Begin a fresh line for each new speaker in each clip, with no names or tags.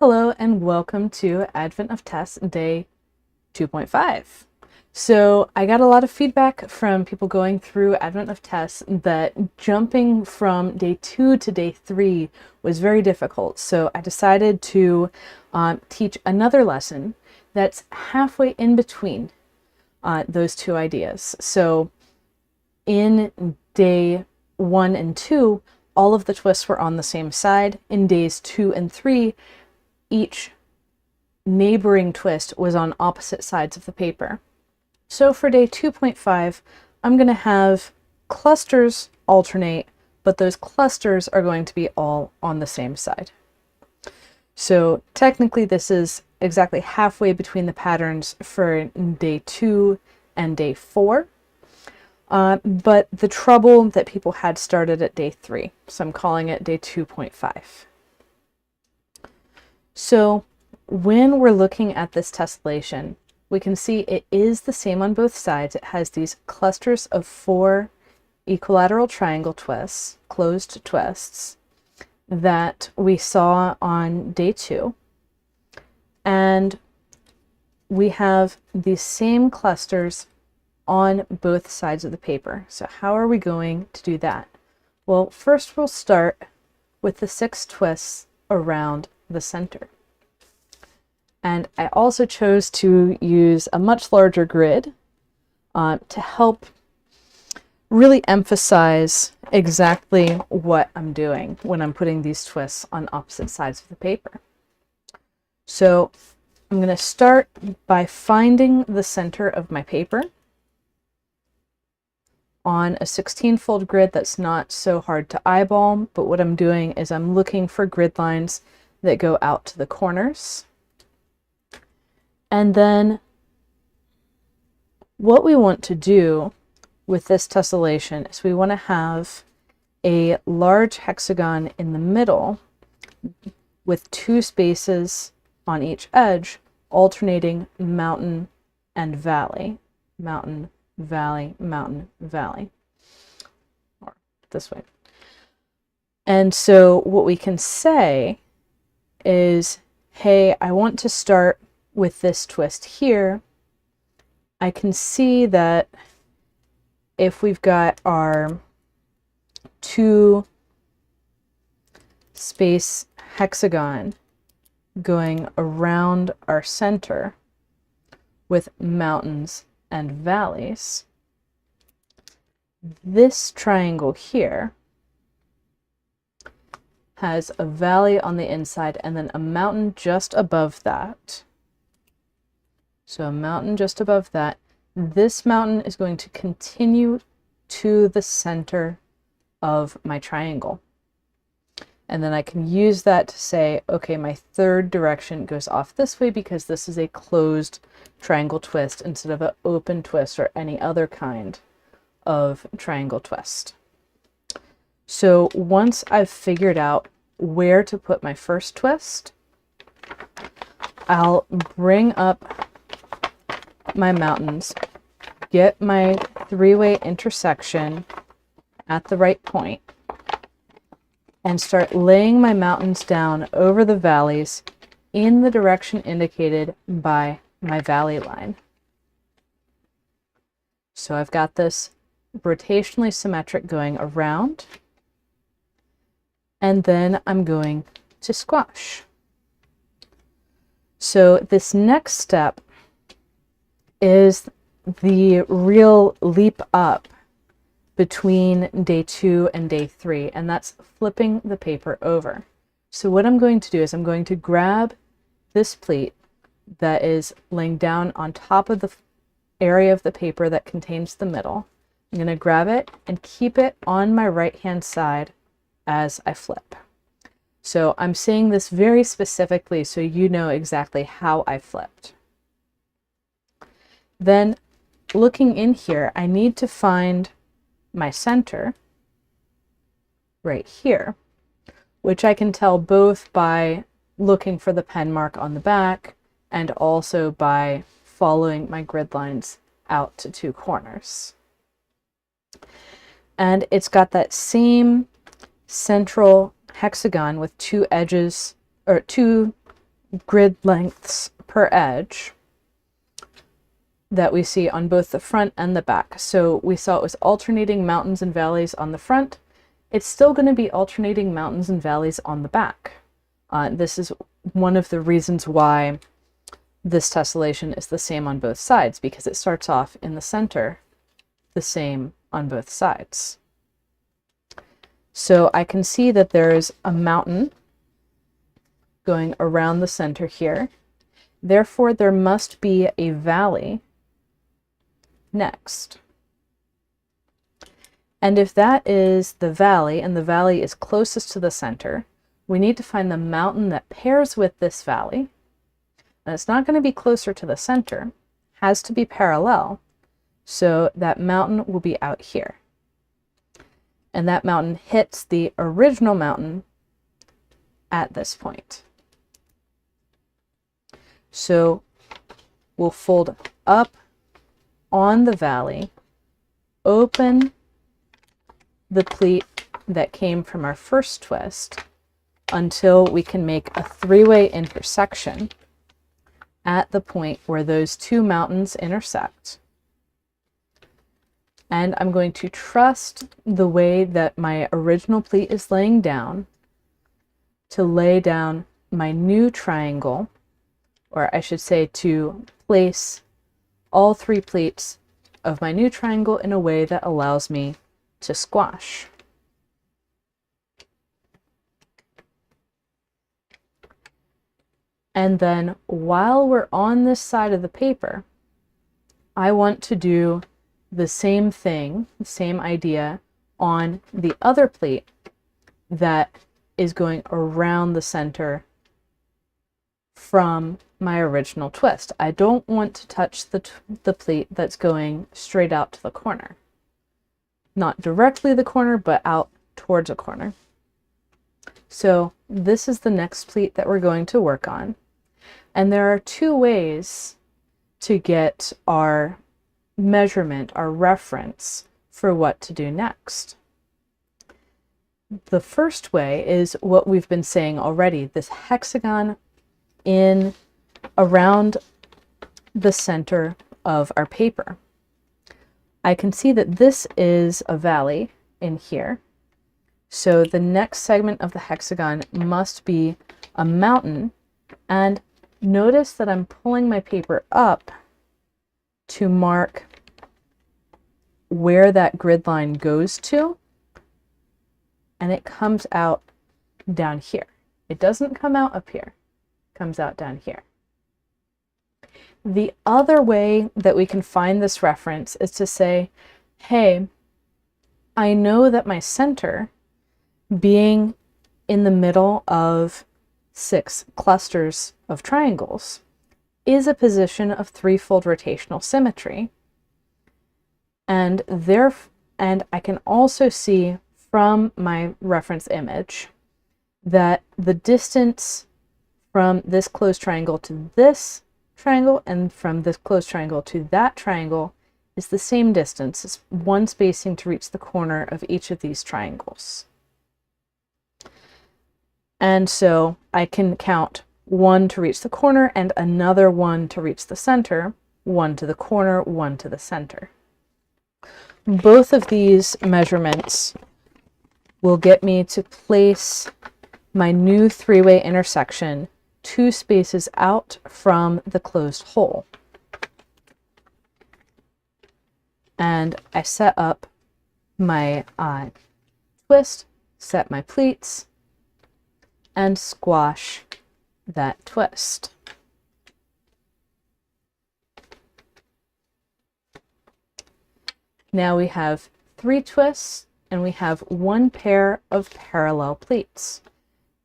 Hello and welcome to Advent of Tess day 2.5. So I got a lot of feedback from people going through Advent of Tess that jumping from day 2 to day 3 was very difficult. So I decided to teach another lesson that's halfway in between those two ideas. So in day 1 and 2, all of the twists were on the same side. In days 2 and 3, each neighboring twist was on opposite sides of the paper. So for day 2.5, I'm going to have clusters alternate, but those clusters are going to be all on the same side. So technically this is exactly halfway between the patterns for day 2 and day 4. But the trouble that people had started at day 3, so I'm calling it day 2.5. So when we're looking at this tessellation, we can see it is the same on both sides. It has these clusters of 4 equilateral triangle twists, closed twists, that we saw on day 2. And we have these same clusters on both sides of the paper. So how are we going to do that? Well, first we'll start with the 6 twists around the center. And I also chose to use a much larger grid to help really emphasize exactly what I'm doing when I'm putting these twists on opposite sides of the paper. So I'm going to start by finding the center of my paper on a 16-fold grid that's not so hard to eyeball, but what I'm doing is I'm looking for grid lines that go out to the corners. And then what we want to do with this tessellation is we want to have a large hexagon in the middle with 2 spaces on each edge, alternating mountain and valley. Mountain, valley, mountain, valley. Or this way. And so what we can say is, hey, I want to start with this twist here. I can see that if we've got our 2 space hexagon going around our center with mountains and valleys, this triangle here has a valley on the inside and then a mountain just above that. So a mountain just above that. This mountain is going to continue to the center of my triangle. And then I can use that to say, okay, my third direction goes off this way because this is a closed triangle twist instead of an open twist or any other kind of triangle twist. So once I've figured out where to put my first twist, I'll bring up my mountains, get my 3-way intersection at the right point, and start laying my mountains down over the valleys in the direction indicated by my valley line. So I've got this rotationally symmetric going around, and then I'm going to squash. So this next step is the real leap up between day 2 and day 3, and that's flipping the paper over. So what I'm going to do is I'm going to grab this pleat that is laying down on top of the area of the paper that contains the middle. I'm going to grab it and keep it on my right-hand side as I flip. So I'm saying this very specifically so you know exactly how I flipped. Then looking in here, I need to find my center right here, which I can tell both by looking for the pen mark on the back and also by following my grid lines out to 2 corners. And it's got that same central hexagon with 2 edges, or 2 grid lengths per edge that we see on both the front and the back. So we saw it was alternating mountains and valleys on the front. It's still going to be alternating mountains and valleys on the back. This is one of the reasons why this tessellation is the same on both sides, because it starts off in the center the same on both sides. So I can see that there's a mountain going around the center here. Therefore, there must be a valley next. And if that is the valley, and the valley is closest to the center, we need to find the mountain that pairs with this valley. And it's not going to be closer to the center, has to be parallel. So that mountain will be out here. And that mountain hits the original mountain at this point. So we'll fold up on the valley, open the pleat that came from our first twist until we can make a three-way intersection at the point where those two mountains intersect. And I'm going to trust the way that my original pleat is laying down to lay down my new triangle, or I should say to place all three pleats of my new triangle in a way that allows me to squash. And then while we're on this side of the paper, I want to do the same thing, the same idea on the other pleat that is going around the center from my original twist. I don't want to touch the pleat that's going straight out to the corner. Not directly the corner, but out towards a corner. So this is the next pleat that we're going to work on. And there are two ways to get our measurement, our reference for what to do next. The first way is what we've been saying already, this hexagon in around the center of our paper. I can see that this is a valley in here. So the next segment of the hexagon must be a mountain, and notice that I'm pulling my paper up to mark where that grid line goes to, and it comes out down here. It doesn't come out up here, it comes out down here. The other way that we can find this reference is to say, hey, I know that my center, being in the middle of 6 clusters of triangles, is a position of threefold rotational symmetry. And I can also see from my reference image that the distance from this closed triangle to this triangle and from this closed triangle to that triangle is the same distance. It's one spacing to reach the corner of each of these triangles. And so I can count 1 to reach the corner and another 1 to reach the center, 1 to the corner, 1 to the center. Both of these measurements will get me to place my new three-way intersection 2 spaces out from the closed hole. And I set up my twist, set my pleats, and squash that twist. Now we have 3 twists and we have 1 pair of parallel pleats.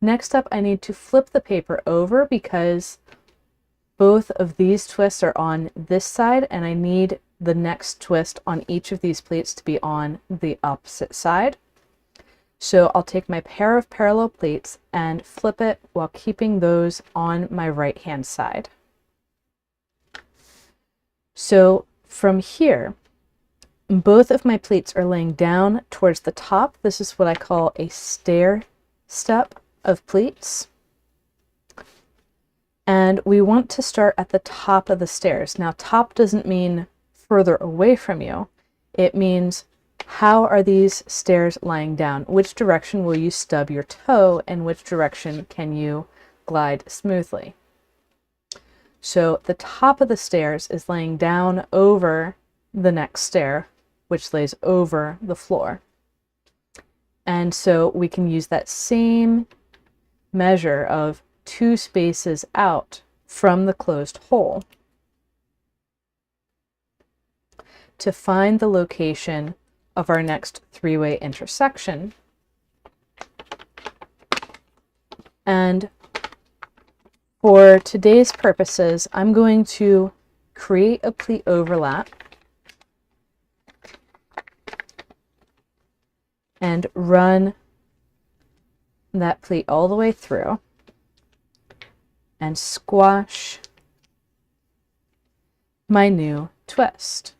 Next up, I need to flip the paper over because both of these twists are on this side and I need the next twist on each of these pleats to be on the opposite side. So I'll take my pair of parallel pleats and flip it while keeping those on my right hand side. So from here, both of my pleats are laying down towards the top. This is what I call a stair step of pleats. And we want to start at the top of the stairs. Now, top doesn't mean further away from you. It means, how are these stairs lying down? Which direction will you stub your toe, and which direction can you glide smoothly? So the top of the stairs is laying down over the next stair, which lays over the floor. And so we can use that same measure of 2 spaces out from the closed hole to find the location of our next 3-way intersection. And for today's purposes, I'm going to create a pleat overlap and run that pleat all the way through and squash my new twist.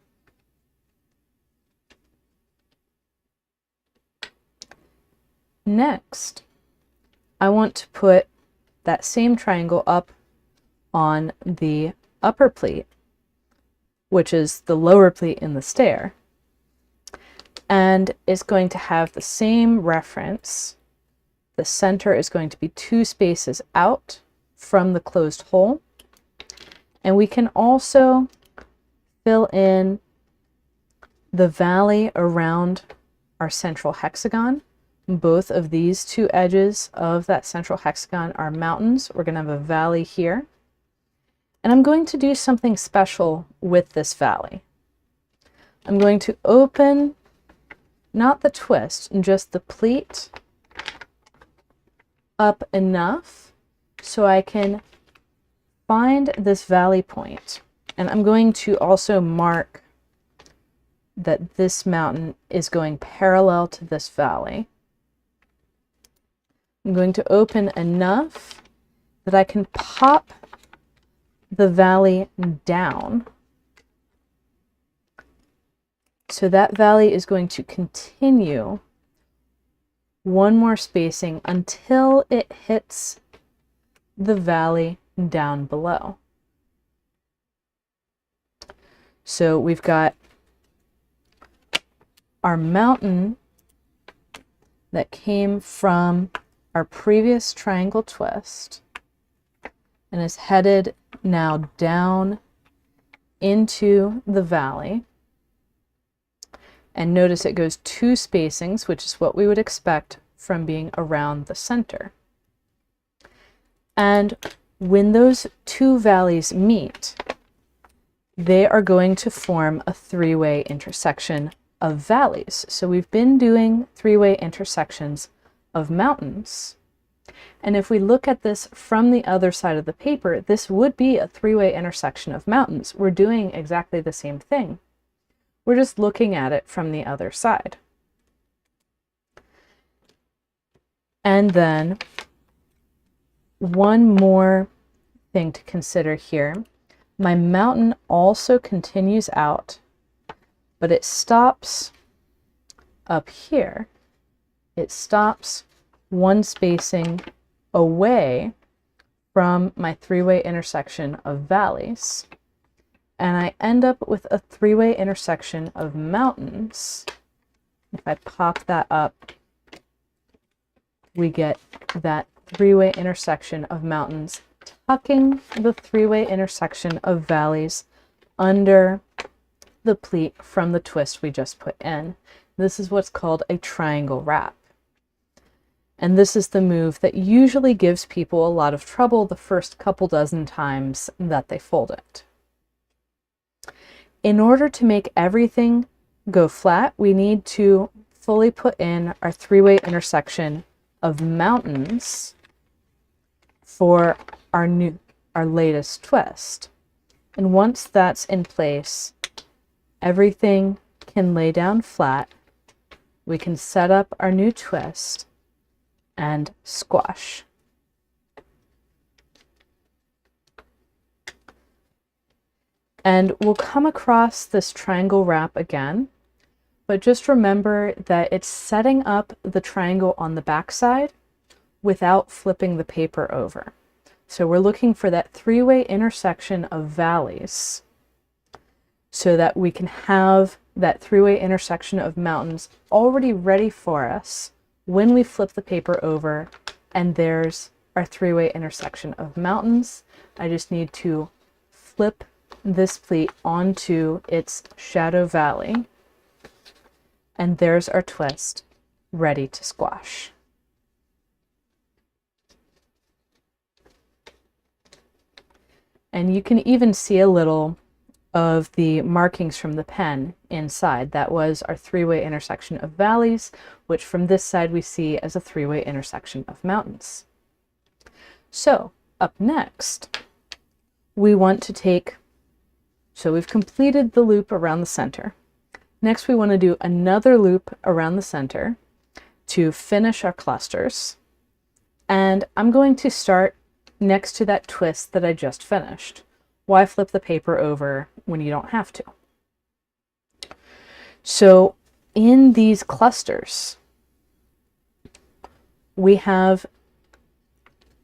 Next, I want to put that same triangle up on the upper pleat, which is the lower pleat in the stair, and it's going to have the same reference. The center is going to be 2 spaces out from the closed hole, and we can also fill in the valley around our central hexagon. Both of these 2 edges of that central hexagon are mountains. We're going to have a valley here. And I'm going to do something special with this valley. I'm going to open, not the twist, just the pleat up enough so I can find this valley point. And I'm going to also mark that this mountain is going parallel to this valley. I'm going to open enough that I can pop the valley down. So that valley is going to continue 1 more spacing until it hits the valley down below. So we've got our mountain that came from our previous triangle twist and is headed now down into the valley. And notice it goes 2 spacings, which is what we would expect from being around the center. And when those 2 valleys meet, they are going to form a 3-way intersection of valleys. So we've been doing 3-way intersections of mountains. And if we look at this from the other side of the paper, this would be a 3-way intersection of mountains. We're doing exactly the same thing. We're just looking at it from the other side. And then one more thing to consider here. My mountain also continues out, but it stops up here. It stops 1 spacing away from my 3-way intersection of valleys. And I end up with a 3-way intersection of mountains. If I pop that up, we get that 3-way intersection of mountains tucking the 3-way intersection of valleys under the pleat from the twist we just put in. This is what's called a triangle wrap. And this is the move that usually gives people a lot of trouble the first couple dozen times that they fold it. In order to make everything go flat, we need to fully put in our 3-way intersection of mountains for our latest twist. And once that's in place, everything can lay down flat. We can set up our new twist and squash. And we'll come across this triangle wrap again, but just remember that it's setting up the triangle on the back side without flipping the paper over. So we're looking for that three-way intersection of valleys so that we can have that three-way intersection of mountains already ready for us when we flip the paper over, and there's our three-way intersection of mountains. I just need to flip this pleat onto its shadow valley, and there's our twist ready to squash. And you can even see a little of the markings from the pen inside. That was our three-way intersection of valleys, which from this side we see as a three-way intersection of mountains. So up next, we want to take, so we've completed the loop around the center. Next, we want to do another loop around the center to finish our clusters. And I'm going to start next to that twist that I just finished. Why flip the paper over when you don't have to? So in these clusters, we have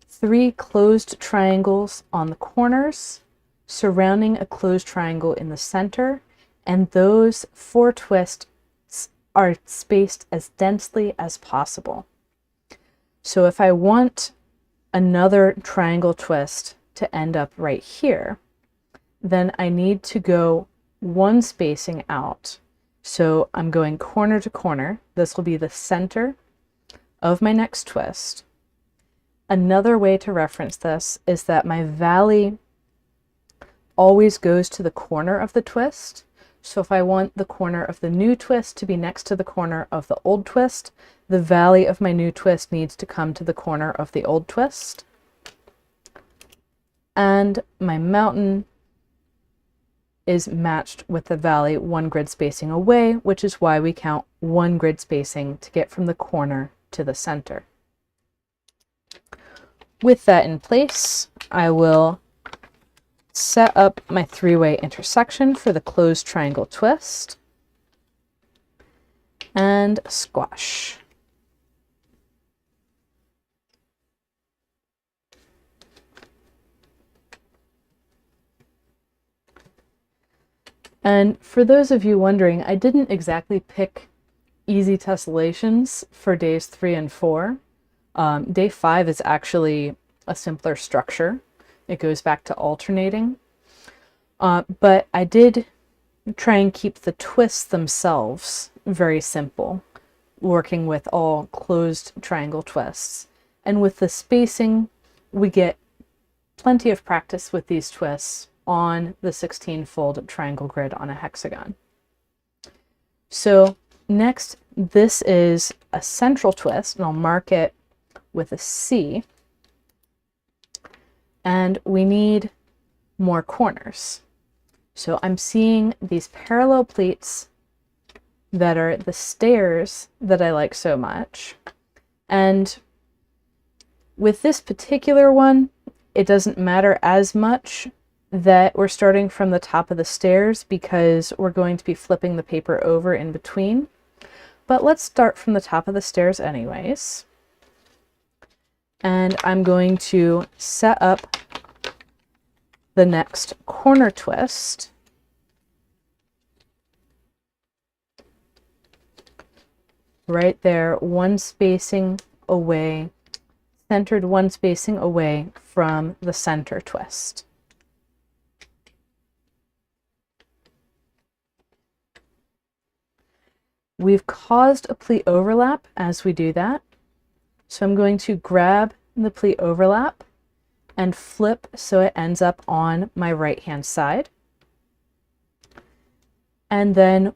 3 closed triangles on the corners surrounding a closed triangle in the center, and those 4 twists are spaced as densely as possible. So if I want another triangle twist to end up right here, then I need to go 1 spacing out. So I'm going corner to corner. This will be the center of my next twist. Another way to reference this is that my valley always goes to the corner of the twist. So if I want the corner of the new twist to be next to the corner of the old twist, the valley of my new twist needs to come to the corner of the old twist. And my mountain is matched with the valley 1 grid spacing away, which is why we count 1 grid spacing to get from the corner to the center. With that in place, I will set up my 3-way intersection for the closed triangle twist and squash. And for those of you wondering, I didn't exactly pick easy tessellations for days 3 and 4. Day 5 is actually a simpler structure. It goes back to alternating. But I did try and keep the twists themselves very simple, working with all closed triangle twists. And with the spacing, we get plenty of practice with these twists on the 16-fold triangle grid on a hexagon. So next, this is a central twist, and I'll mark it with a C. And we need more corners. So I'm seeing these parallel pleats that are the stairs that I like so much. And with this particular one, it doesn't matter as much that we're starting from the top of the stairs because we're going to be flipping the paper over in between. But let's start from the top of the stairs anyways. And I'm going to set up the next corner twist. Right there, 1 spacing away, centered 1 spacing away from the center twist. We've caused a pleat overlap as we do that. So I'm going to grab the pleat overlap and flip so it ends up on my right-hand side. And then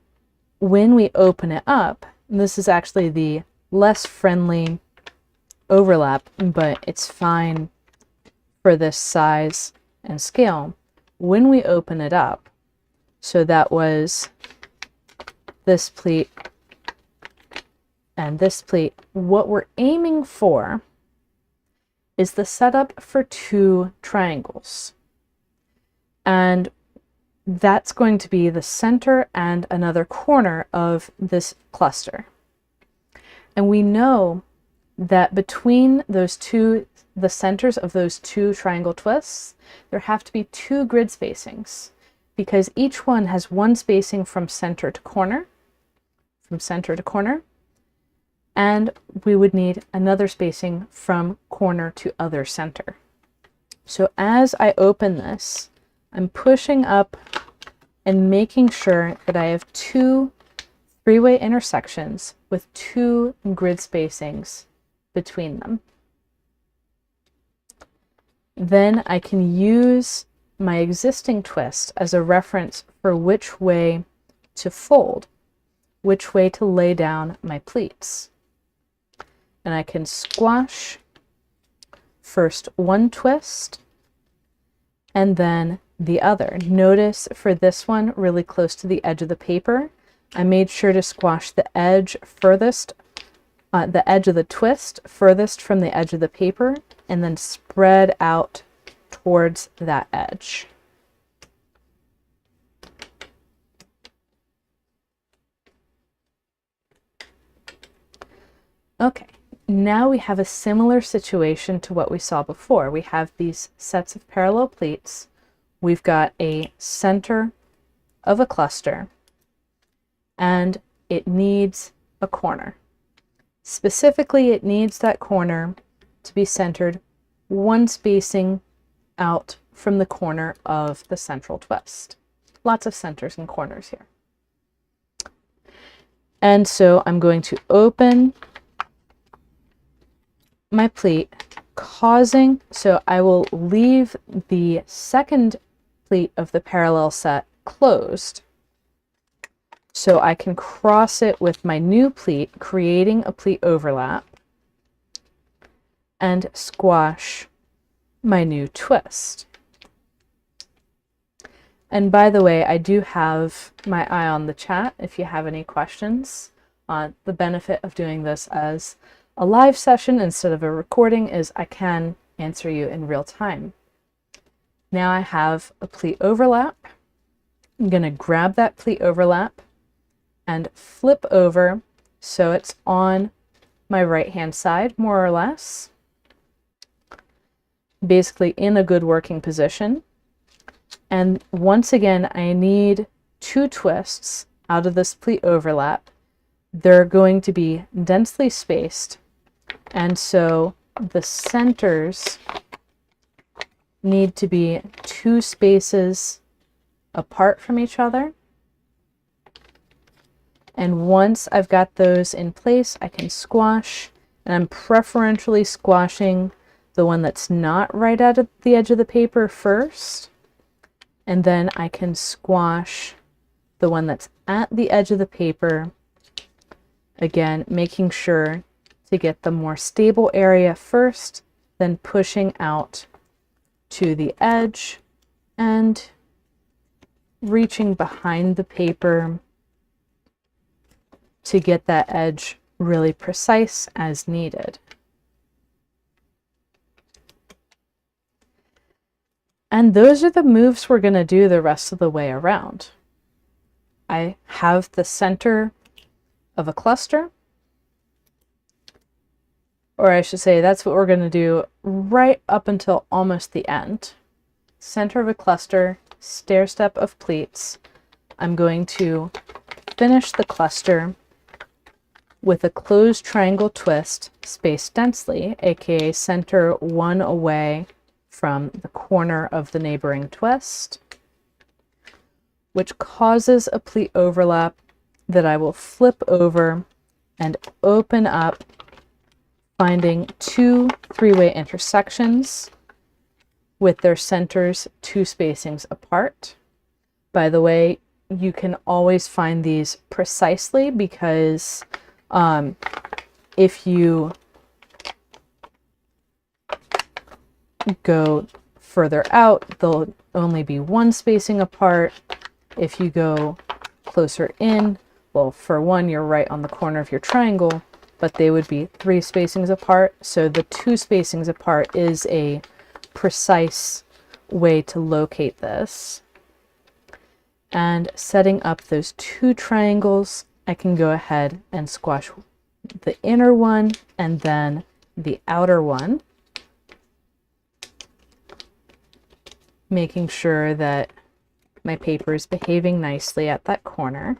when we open it up, this is actually the less friendly overlap, but it's fine for this size and scale. When we open it up, so that was this pleat and this pleat, what we're aiming for is the setup for 2 triangles. And that's going to be the center and another corner of this cluster. And we know that between those 2 the centers of those two triangle twists, there have to be two grid spacings, because each one has one spacing from center to corner, and we would need another spacing from corner to other center. So as I open this, I'm pushing up and making sure that I have two three-way intersections with two grid spacings between them. Then I can use my existing twist as a reference for which way to fold, which way to lay down my pleats. And I can squash first one twist and then the other. Notice for this one, really close to the edge of the paper, I made sure to squash the edge furthest, the edge of the twist furthest from the edge of the paper, and then spread out towards that edge. Okay, now we have a similar situation to what we saw before. We have these sets of parallel pleats. We've got a center of a cluster, and it needs a corner. Specifically, it needs that corner to be centered one spacing out from the corner of the central twist. Lots of centers and corners here. And so I'm going to open my pleat, so I will leave the second pleat of the parallel set closed, so I can cross it with my new pleat, creating a pleat overlap, and squash my new twist. And by the way, I do have my eye on the chat if you have any questions. The benefit of doing this as a live session instead of a recording is I can answer you in real time. Now I have a pleat overlap. I'm going to grab that pleat overlap and flip over so it's on my right hand side, more or less, basically in a good working position. And once again, I need two twists out of this pleat overlap. They're going to be densely spaced, and so the centers need to be two spaces apart from each other. And once I've got those in place, I can squash, and I'm preferentially squashing the one that's not right at the edge of the paper first, and then I can squash the one that's at the edge of the paper, again making sure to get the more stable area first, then pushing out to the edge and reaching behind the paper to get that edge really precise as needed. And those are the moves we're going to do the rest of the way around. I have the center of a cluster, or I should say that's what we're going to do right up until almost the end. Center of a cluster, stair step of pleats. I'm going to finish the cluster with a closed triangle twist spaced densely, aka center one away from the corner of the neighboring twist, which causes a pleat overlap that I will flip over and open up, finding two three-way intersections with their centers two spacings apart. By the way, you can always find these precisely because if you go further out, they'll only be one spacing apart. If you go closer in, well, for one, you're right on the corner of your triangle, but they would be three spacings apart. So the two spacings apart is a precise way to locate this. And setting up those two triangles, I can go ahead and squash the inner one and then the outer one. making sure that my paper is behaving nicely at that corner.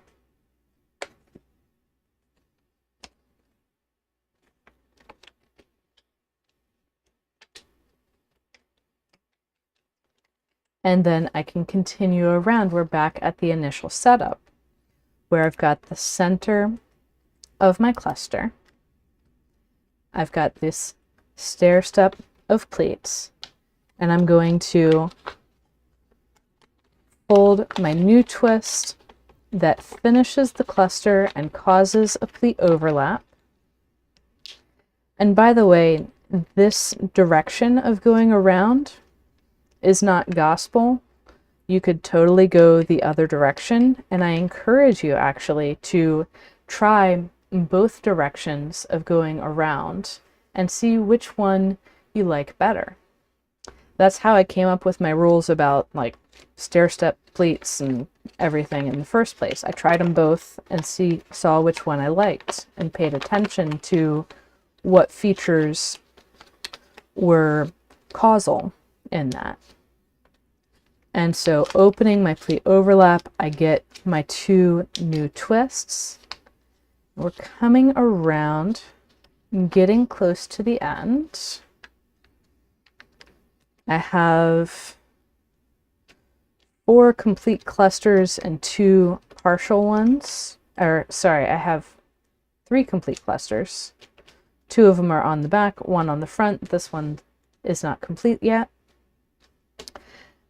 And then I can continue around. We're back at the initial setup where I've got the center of my cluster. I've got this stair step of pleats, and I'm going to fold my new twist that finishes the cluster and causes a pleat overlap. And by the way, this direction of going around is not gospel. You could totally go the other direction, and I encourage you actually to try both directions of going around and see which one you like better. That's how I came up with my rules about like stair step pleats and everything in the first place. I tried them both and saw which one I liked and paid attention to what features were causal in that. And so opening my pleat overlap, I get my two new twists. We're coming around, getting close to the end. I have 4 complete clusters and 2 partial ones. Or sorry, I have 3 complete clusters. 2 of them are on the back, 1 on the front. This one is not complete yet.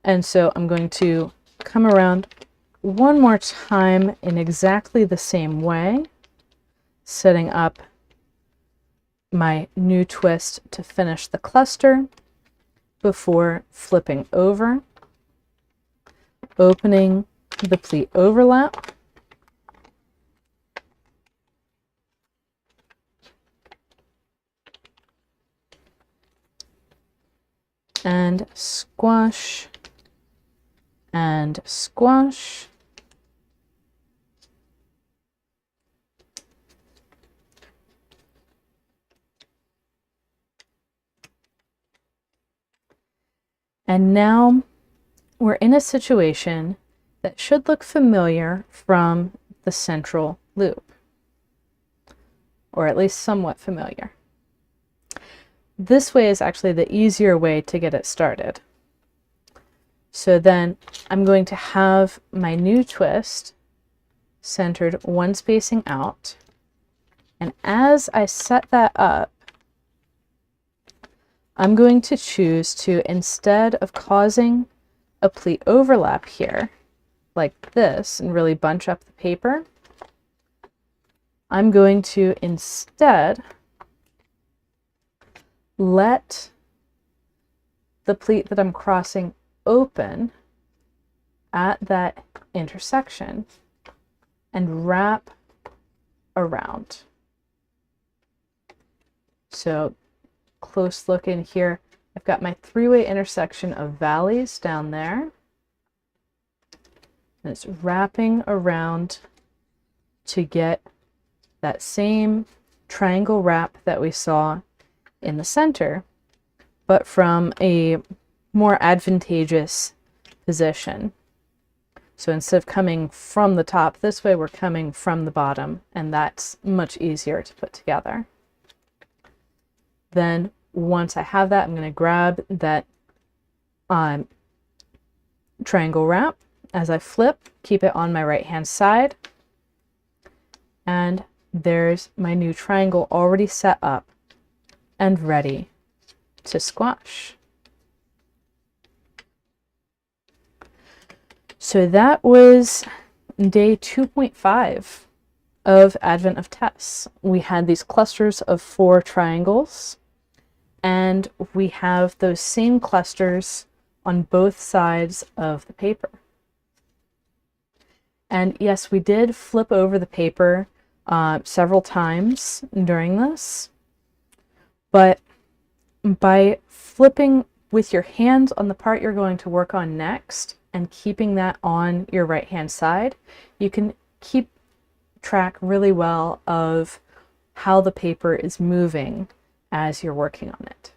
And so I'm going to come around one more time in exactly the same way, setting up my new twist to finish the cluster before flipping over, opening the pleat overlap, and squash and squash. And now we're in a situation that should look familiar from the central loop, or at least somewhat familiar. This way is actually the easier way to get it started. So then I'm going to have my new twist centered 1 spacing out. And as I set that up, I'm going to choose to, instead of causing a pleat overlap here, like this, and really bunch up the paper, I'm going to instead let the pleat that I'm crossing open at that intersection and wrap around. So close look in here. I've got my 3-way intersection of valleys down there. And it's wrapping around to get that same triangle wrap that we saw in the center, but from a more advantageous position. So instead of coming from the top this way, we're coming from the bottom, and that's much easier to put together. Then once I have that, I'm going to grab that triangle wrap. As I flip, keep it on my right hand side, and there's my new triangle already set up and ready to squash. So that was day 2.5 of Advent of Tess. We had these clusters of 4 triangles, and we have those same clusters on both sides of the paper. And yes, we did flip over the paper several times during this, but by flipping with your hand on the part you're going to work on next and keeping that on your right hand side, you can keep track really well of how the paper is moving as you're working on it.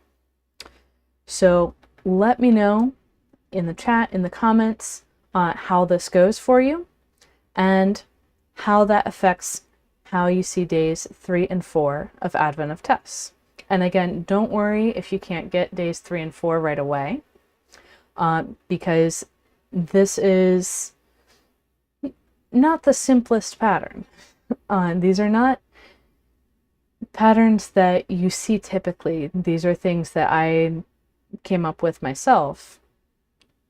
So let me know in the chat, in the comments, how this goes for you and how that affects how you see days 3 and 4 of Advent of Tess. And again, don't worry if you can't get days 3 and 4 right away, because this is not the simplest pattern. These are not patterns that you see typically. These are things that I came up with myself.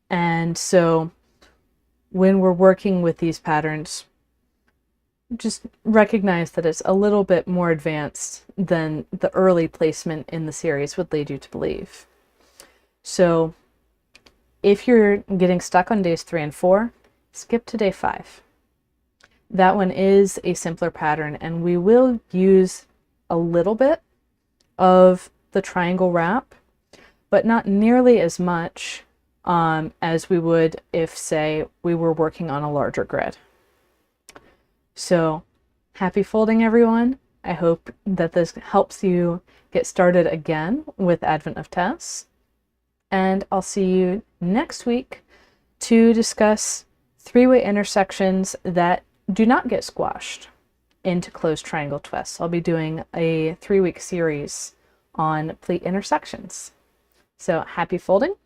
And so when we're working with these patterns, just recognize that it's a little bit more advanced than the early placement in the series would lead you to believe. So if you're getting stuck on days 3 and 4, skip to day 5. That one is a simpler pattern, and we will use a little bit of the triangle wrap, but not nearly as much as we would if, say, we were working on a larger grid. So happy folding, everyone. I hope that this helps you get started again with Advent of Tess. And I'll see you next week to discuss three-way intersections that do not get squashed into closed triangle twists. I'll be doing a 3-week series on pleat intersections. So happy folding.